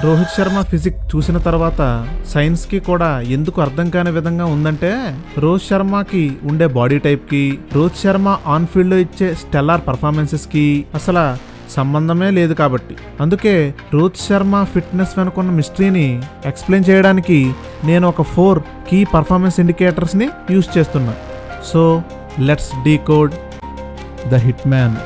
Rohit Sharma physique చూసిన తర్వాత సైన్స్కి కూడా ఎందుకు అర్థం కాని విధంగా ఉందంటే, రోహిత్ శర్మకి ఉండే బాడీ టైప్కి, రోహిత్ శర్మ ఆన్ ఫీల్డ్లో ఇచ్చే స్టెల్లార్ పర్ఫార్మెన్సెస్కి అసలు సంబంధమే లేదు కాబట్టి. అందుకే రోహిత్ శర్మ ఫిట్నెస్ వెనుకున్న మిస్టరీని ఎక్స్ప్లెయిన్ చేయడానికి నేను ఒక 4 కీ పర్ఫార్మెన్స్ ఇండికేటర్స్ని యూజ్ చేస్తున్నా. So let's decode the hit man.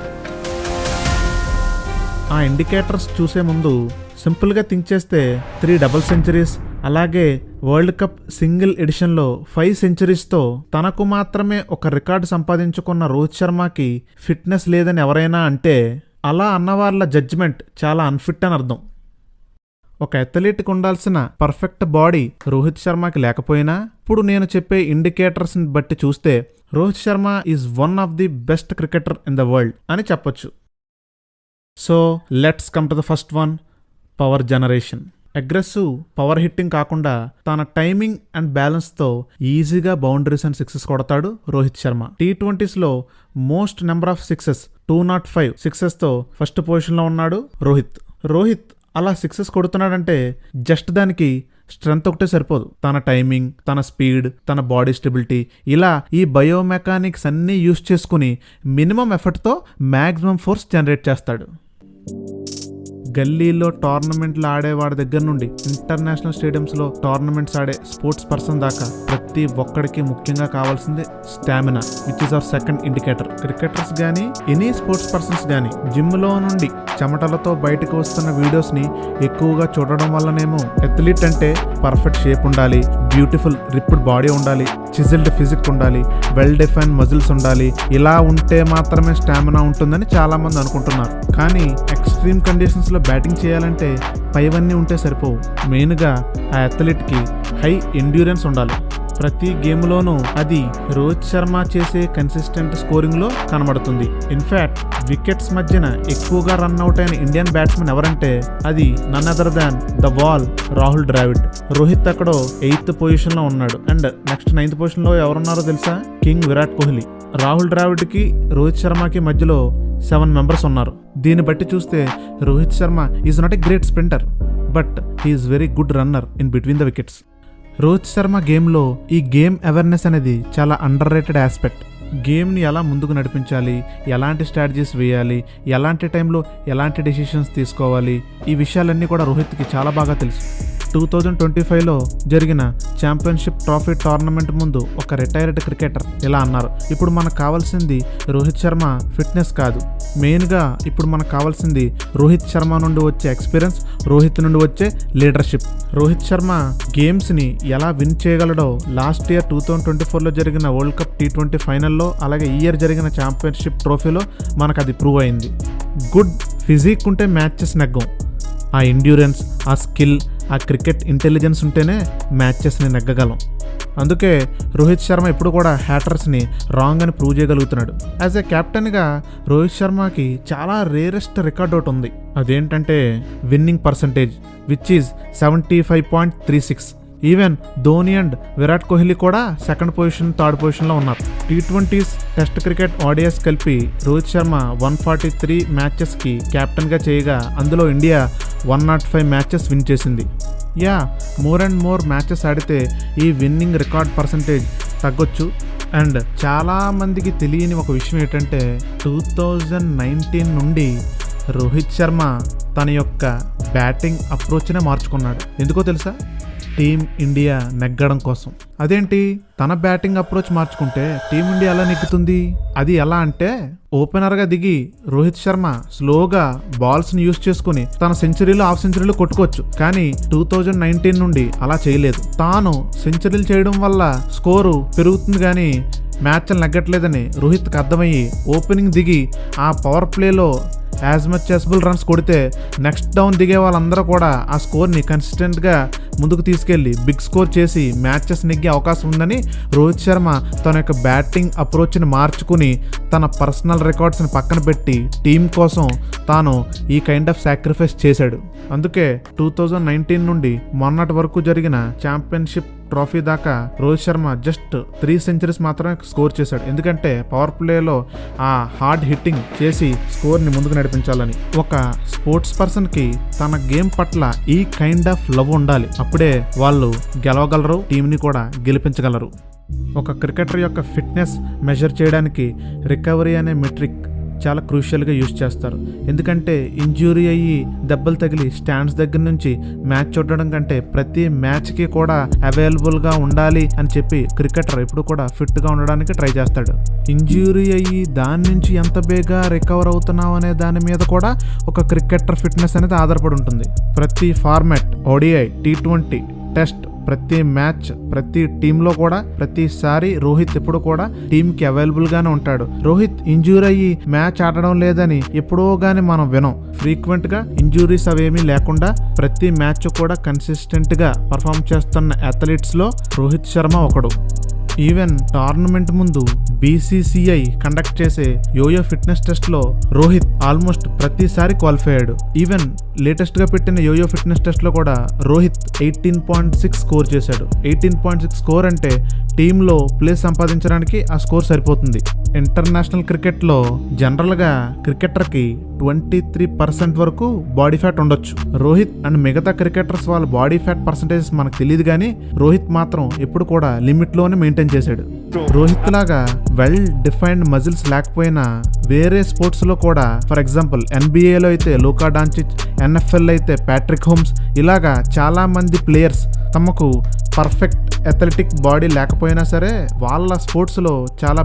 ఆ ఇండికేటర్స్ చూసే ముందు సింపుల్గా థింక్ చేస్తే 3 డబుల్ సెంచరీస్, అలాగే వరల్డ్ కప్ సింగిల్ ఎడిషన్లో 5 సెంచరీస్తో తనకు మాత్రమే ఒక రికార్డు సంపాదించుకున్న రోహిత్ శర్మకి ఫిట్నెస్ లేదని ఎవరైనా అంటే, అలా అన్న వాళ్ళ జడ్జిమెంట్ చాలా అన్ఫిట్ అని అర్థం. ఒక అథ్లీట్కి ఉండాల్సిన పర్ఫెక్ట్ బాడీ రోహిత్ శర్మకి లేకపోయినా, ఇప్పుడు నేను చెప్పే ఇండికేటర్స్ని బట్టి చూస్తే Rohit Sharma is one of the best cricketer in the world అని చెప్పొచ్చు. So let's come to the first one, power generation. Aggressive power hitting కాకుండా తన టైమింగ్ అండ్ బ్యాలెన్స్తో ఈజీగా బౌండరీస్ అండ్ సిక్సెస్ కొడతాడు రోహిత్ శర్మ. T20స్లో మోస్ట్ నెంబర్ ఆఫ్ సిక్సెస్ 205 సిక్సెస్తో ఫస్ట్ పొజిషన్లో ఉన్నాడు రోహిత్. అలా సిక్సెస్ కొడుతున్నాడంటే జస్ట్ దానికి స్ట్రెంత్ ఒకటే సరిపోదు. తన టైమింగ్, తన స్పీడ్, తన బాడీ స్టెబిలిటీ, ఇలా ఈ బయోమెకానిక్స్ అన్నీ యూజ్ చేసుకుని మినిమం ఎఫర్ట్తో మ్యాక్సిమం ఫోర్స్ జనరేట్ చేస్తాడు. గల్లీలో టోర్నమెంట్లు ఆడేవాడి దగ్గర నుండి ఇంటర్నేషనల్ స్టేడియంస్లో టోర్నమెంట్స్ ఆడే స్పోర్ట్స్ పర్సన్ దాకా ప్రతి ఒక్కడికి ముఖ్యంగా కావాల్సింది stamina, which is our second indicator. Cricketers కానీ ఎనీ స్పోర్ట్స్ పర్సన్స్ కానీ జిమ్లో నుండి చెమటలతో బయటకు వస్తున్న వీడియోస్ని ఎక్కువగా చూడడం వల్లనేమో అథ్లీట్ అంటే పర్ఫెక్ట్ షేప్ ఉండాలి, బ్యూటిఫుల్ రిప్డ్ బాడీ ఉండాలి, చిజిల్డ్ ఫిజిక్ ఉండాలి, వెల్ డిఫైన్ మజిల్స్ ఉండాలి, ఇలా ఉంటే మాత్రమే స్టామినా ఉంటుందని చాలామంది అనుకుంటున్నారు. కానీ ఎక్స్ట్రీమ్ కండిషన్స్లో బ్యాటింగ్ చేయాలంటే పైవన్నీ ఉంటే సరిపోవు. మెయిన్గా ఆ అథ్లీట్కి హై ఎండ్యూరెన్స్ ఉండాలి. ప్రతి గేమ్లోనూ అది రోహిత్ శర్మ చేసే కన్సిస్టెంట్ స్కోరింగ్లో కనబడుతుంది. ఇన్ఫ్యాక్ట్ వికెట్స్ మధ్యన ఎక్కువగా రన్అట్ అయిన ఇండియన్ బ్యాట్స్మెన్ ఎవరంటే అది none other than the wall Rahul Dravid. Rohit అక్కడ 8th పొజిషన్లో ఉన్నాడు. అండ్ నెక్స్ట్ 9th పొజిషన్లో ఎవరున్నారో తెలుసా? కింగ్ విరాట్ కోహ్లీ. రాహుల్ ద్రావిడ్కి రోహిత్ శర్మకి మధ్యలో 7 మెంబర్స్ ఉన్నారు. దీన్ని బట్టి చూస్తే Rohit Sharma is not a great sprinter, but he is very good runner in between the wickets. Rohit Sharma గేమ్లో ఈ గేమ్ అవేర్నెస్ అనేది చాలా అండర్ రేటెడ్ ఆస్పెక్ట్. గేమ్ని ఎలా ముందుకు నడిపించాలి, ఎలాంటి స్ట్రాటజీస్ వేయాలి, ఎలాంటి టైంలో ఎలాంటి డెసిషన్స్ తీసుకోవాలి, ఈ విషయాలన్నీ కూడా రోహిత్కి చాలా బాగా తెలుసు. 2025లో జరిగిన ఛాంపియన్షిప్ ట్రోఫీ టోర్నమెంట్ ముందు ఒక రిటైర్డ్ క్రికెటర్ ఇలా అన్నారు, ఇప్పుడు మనకు కావాల్సింది రోహిత్ శర్మ ఫిట్నెస్ కాదు, మెయిన్గా ఇప్పుడు మనకు కావాల్సింది రోహిత్ శర్మ నుండి వచ్చే ఎక్స్పీరియన్స్, రోహిత్ నుండి వచ్చే లీడర్షిప్. రోహిత్ శర్మ గేమ్స్ని ఎలా విన్ చేయగలడో లాస్ట్ ఇయర్ 2024లో జరిగిన వరల్డ్ కప్ T20 ఫైనల్లో, అలాగే ఈ ఇయర్ జరిగిన ఛాంపియన్షిప్ ట్రోఫీలో మనకు అది ప్రూవ్ అయింది. గుడ్ ఫిజిక్ ఉంటే మ్యాచెస్ నెగ్గం. ఆ ఎండ్యూరెన్స్, ఆ స్కిల్, ఆ క్రికెట్ ఇంటెలిజెన్స్ ఉంటేనే మ్యాచెస్ని నెగ్గగలం. అందుకే రోహిత్ శర్మ ఇప్పుడు కూడా హ్యాటర్స్ని రాంగ్ అని ప్రూవ్ చేయగలుగుతున్నాడు. యాజ్ ఏ కెప్టెన్గా రోహిత్ శర్మకి చాలా రేరెస్ట్ రికార్డ్ ఒకటి ఉంది. అదేంటంటే winning percentage, which is 75.36. Even Dhoni and Virat Kohli కూడా 2nd పొజిషన్, 3rd పొజిషన్లో ఉన్నారు. T20s, టెస్ట్ క్రికెట్, ODIs కలిపి రోహిత్ శర్మ 143 మ్యాచెస్కి కెప్టెన్గా చేయగా అందులో ఇండియా 105 మ్యాచెస్ విన్ చేసింది. మోర్ అండ్ మోర్ మ్యాచెస్ ఆడితే ఈ విన్నింగ్ రికార్డ్ పర్సంటేజ్ తగ్గొచ్చు. అండ్ చాలామందికి తెలియని ఒక విషయం ఏంటంటే 2019 నుండి రోహిత్ శర్మ తన యొక్క బ్యాటింగ్ అప్రోచ్నే మార్చుకున్నాడు. ఎందుకో తెలుసా? టీమ్ ఇండియా నెగ్గడం కోసం. అదేంటి, తన బ్యాటింగ్ అప్రోచ్ మార్చుకుంటే టీమిండియా ఎలా నెగ్గుతుంది? అది ఎలా అంటే, ఓపెనర్గా దిగి రోహిత్ శర్మ స్లోగా బాల్స్ని యూజ్ చేసుకుని తన సెంచరీలు, హాఫ్ సెంచరీలు కొట్టుకోవచ్చు. కానీ 2019 నుండి అలా చేయలేదు. తాను సెంచరీలు చేయడం వల్ల స్కోరు పెరుగుతుంది కానీ మ్యాచ్లు నెగ్గట్లేదని రోహిత్కి అర్థమయ్యి ఓపెనింగ్ దిగి ఆ పవర్ ప్లేలో యాజ్ మచ్ యాస్బుల్ రన్స్ కొడితే నెక్స్ట్ డౌన్ దిగే వాళ్ళందరూ కూడా ఆ స్కోర్ని కన్సిస్టెంట్గా ముందుకు తీసుకెళ్లి బిగ్ స్కోర్ చేసి మ్యాచెస్ నెగ్గే అవకాశం ఉందని రోహిత్ శర్మ తన యొక్క బ్యాటింగ్ అప్రోచ్ని మార్చుకుని తన పర్సనల్ రికార్డ్స్ని పక్కన పెట్టి టీం కోసం తాను ఈ కైండ్ ఆఫ్ సాక్రిఫైస్ చేశాడు. అందుకే 2019 నుండి మొన్నటి వరకు జరిగిన ఛాంపియన్షిప్ ట్రోఫీ దాకా రోహిత్ శర్మ జస్ట్ 3 సెంచరీస్ మాత్రమే స్కోర్ చేశాడు. ఎందుకంటే పవర్ ప్లేలో ఆ హార్డ్ హిట్టింగ్ చేసి స్కోర్ని ముందుకు నడిపించాలని. ఒక స్పోర్ట్స్ పర్సన్కి తన గేమ్ పట్ల ఈ కైండ్ ఆఫ్ లవ్ ఉండాలి. అప్పుడే వాళ్ళు గెలవగలరు, టీంని కూడా గెలిపించగలరు. ఒక క్రికెటర్ యొక్క ఫిట్నెస్ మెజర్ చేయడానికి రికవరీ అనే మెట్రిక్ చాలా క్రూషియల్గా యూజ్ చేస్తారు. ఎందుకంటే ఇంజ్యూరీ అయ్యి దెబ్బలు తగిలి స్టాండ్స్ దగ్గర నుంచి మ్యాచ్ చూడడం కంటే ప్రతి మ్యాచ్కి కూడా అవైలబుల్గా ఉండాలి అని చెప్పి క్రికెటర్ ఎప్పుడు కూడా ఫిట్గా ఉండడానికి ట్రై చేస్తాడు. ఇంజ్యూరీ అయ్యి దాని నుంచి ఎంత బేగా రికవర్ అవుతున్నావు అనే దాని మీద కూడా ఒక క్రికెటర్ ఫిట్నెస్ అనేది ఆధారపడి ఉంటుంది. ప్రతి ఫార్మాట్, ODI, T20, టెస్ట్, ప్రతి మ్యాచ్, ప్రతి టీంలో కూడా ప్రతిసారి రోహిత్ ఎప్పుడు కూడా టీంకి అవైలబుల్గానే ఉంటాడు. రోహిత్ ఇంజ్యూరీ అయ్యి మ్యాచ్ ఆడడం లేదని ఎప్పుడో గానీ మనం వినం. ఫ్రీక్వెంట్గా ఇంజ్యూరీస్ అవేమీ లేకుండా ప్రతి మ్యాచ్ కూడా కన్సిస్టెంట్గా పర్ఫామ్ చేస్తున్న అథ్లీట్స్లో రోహిత్ శర్మ ఒకడు. ఈవెన్ టోర్నమెంట్ ముందు BCCI కండక్ట్ చేసే యోయో ఫిట్నెస్ టెస్ట్లో రోహిత్ ఆల్మోస్ట్ ప్రతిసారి క్వాలిఫై అయ్యాడు. ఈవెన్ లేటెస్ట్గా పెట్టిన యోయో ఫిట్నెస్ టెస్ట్లో కూడా రోహిత్ 18.6 స్కోర్ చేశాడు. 18.6 స్కోర్ అంటే టీంలో ప్లేస్ సంపాదించడానికి ఆ స్కోర్ సరిపోతుంది. ఇంటర్నేషనల్ క్రికెట్లో జనరల్గా క్రికెటర్కి 23% వరకు బాడీ ఫ్యాట్ ఉండొచ్చు. రోహిత్ అండ్ మిగతా క్రికెటర్స్ వాళ్ళ బాడీ ఫ్యాట్ పర్సంటేజెస్ మనకు తెలియదు, కానీ రోహిత్ మాత్రం ఎప్పుడు కూడా లిమిట్లోనే మెయింటైన్ చేశాడు. రోహిత్ లాగా వెల్ డిఫైన్డ్ మజిల్స్ లేకపోయినా వేరే స్పోర్ట్స్ లో కూడా, ఫర్ ఎగ్జాంపుల్ NBAలో అయితే లూకా డాంచిచ్, NFL అయితే ప్యాట్రిక్ హోమ్స్, ఇలాగా చాలా మంది ప్లేయర్స్ తమకు పర్ఫెక్ట్ అథ్లెటిక్ బాడీ లేకపోయినా సరే వాళ్ళ స్పోర్ట్స్లో చాలా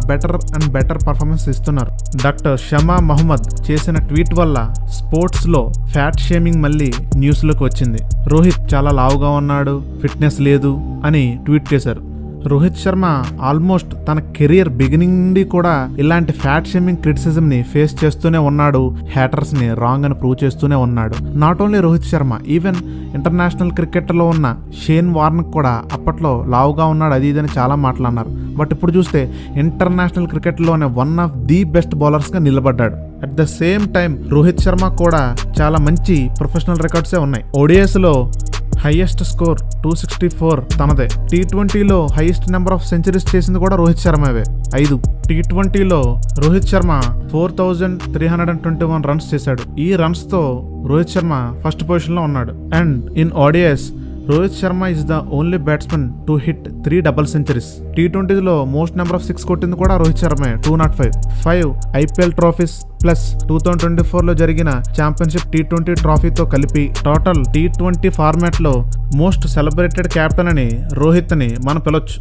బెటర్ పర్ఫార్మెన్స్ ఇస్తున్నారు. డాక్టర్ షమా మహమ్మద్ చేసిన ట్వీట్ వల్ల స్పోర్ట్స్లో ఫ్యాట్ షేమింగ్ మళ్ళీ న్యూస్లోకి వచ్చింది. రోహిత్ చాలా లావుగా ఉన్నాడు, ఫిట్నెస్ లేదు అని ట్వీట్ చేశారు. రోహిత్ శర్మ ఆల్మోస్ట్ తన కెరియర్ బిగినింగ్ నుండి కూడా ఇలాంటి ఫ్యాట్ షేమింగ్ క్రిటిసిజం ని ఫేస్ చేస్తూనే ఉన్నాడు. హ్యాటర్స్ ని రాంగ్ అని ప్రూవ్ చేస్తూనే ఉన్నాడు. Not only Rohit Sharma, even international క్రికెట్లో ఉన్న షేన్ వార్న్ కూడా అప్పట్లో లావుగా ఉన్నాడు, అది ఇదని చాలా మాటలు అన్నారు. బట్ ఇప్పుడు చూస్తే ఇంటర్నేషనల్ క్రికెట్లోనే వన్ ఆఫ్ ది బెస్ట్ బౌలర్స్గా నిలబడ్డాడు. At the same time Rohit Sharma కూడా చాలా మంచి ప్రొఫెషనల్ రికార్డ్సే ఉన్నాయి. ODIsలో హైయెస్ట్ స్కోర్ 264 తనదే. T20లో హైయెస్ట్ నెంబర్ ఆఫ్ సెంచరీస్ చేసింది కూడా రోహిత్ శర్మవే, 5. T20లో రోహిత్ శర్మ 4321 రన్స్ చేశాడు. ఈ రన్స్తో రోహిత్ శర్మ ఫస్ట్ పొజిషన్లో ఉన్నాడు. And in ODIs Rohit Sharma is the only batsmen to hit 3 double centuries. T20లో మోస్ట్ నెంబర్ ఆఫ్ 6 కొట్టింది కూడా రోహిత్ శర్మే, 205. 5 IPL ట్రోఫీస్ ప్లస్ 2024లో జరిగిన ఛాంపియన్షిప్ T20 ట్రోఫీతో కలిపి టోటల్ T20 ఫార్మాట్లో మోస్ట్ సెలబ్రేటెడ్ కెప్టెన్ అని రోహిత్ని మనం పిలవచ్చు.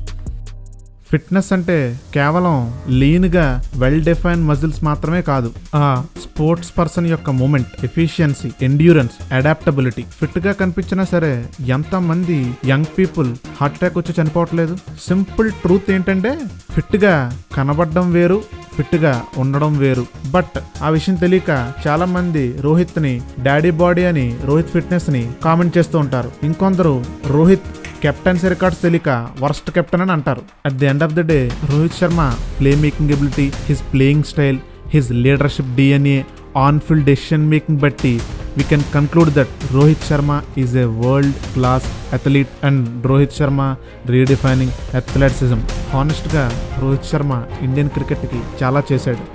ఫిట్నెస్ అంటే కేవలం లీన్గా వెల్ డిఫైన్ మజిల్స్ మాత్రమే కాదు. ఆ స్పోర్ట్స్ పర్సన్ యొక్క మూమెంట్, ఎఫిషియన్సీ, ఎండ్యూరెన్స్, అడాప్టబిలిటీ. ఫిట్గా కనిపించినా సరే ఎంతమంది యంగ్ పీపుల్ హార్ట్ అటాక్ వచ్చి చనిపోవట్లేదు? సింపుల్ ట్రూత్ ఏంటంటే ఫిట్గా కనబడడం వేరు, ఫిట్గా ఉండడం వేరు. బట్ ఆ విషయం తెలియక చాలా మంది రోహిత్ని డాడీ బాడీ అని రోహిత్ ఫిట్నెస్ని కామెంట్ చేస్తూ ఉంటారు. ఇంకొందరు రోహిత్ కెప్టెన్సీ రికార్డ్స్ తెలియక వర్స్ట్ కెప్టెన్ అని అంటారు. At the end of the day Rohit Sharma play making ability, his playing style, his leadership DNA, on field decision making బట్టి we can conclude that Rohit Sharma is a world class athlete and Rohit Sharma redefining athleticism. Honest గా Rohit Sharma Indian cricket కి చాలా చేశాడు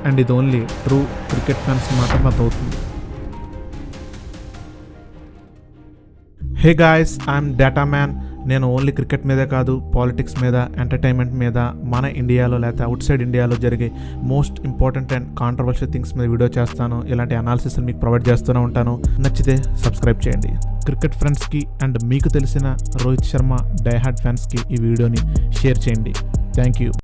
and ఇది only true cricket fans మాత్రమే అవుతుంది. Hey guys, I'm data man. నేను only cricket మీదే కాదు, పాలిటిక్స్ మీద, ఎంటర్టైన్మెంట్ మీద, మన ఇండియాలో లేకపోతే అవుట్ సైడ్ ఇండియాలో జరిగే most important and controversial things మీద వీడియో చేస్తాను. ఇలాంటి అనాలిసిస్ మీకు ప్రొవైడ్ చేస్తూనే ఉంటాను. నచ్చితే సబ్స్క్రైబ్ చేయండి. క్రికెట్ ఫ్రెండ్స్కి అండ్ మీకు తెలిసిన రోహిత్ శర్మ డైహార్డ్ ఫ్యాన్స్కి ఈ వీడియోని షేర్ చేయండి. Thank you.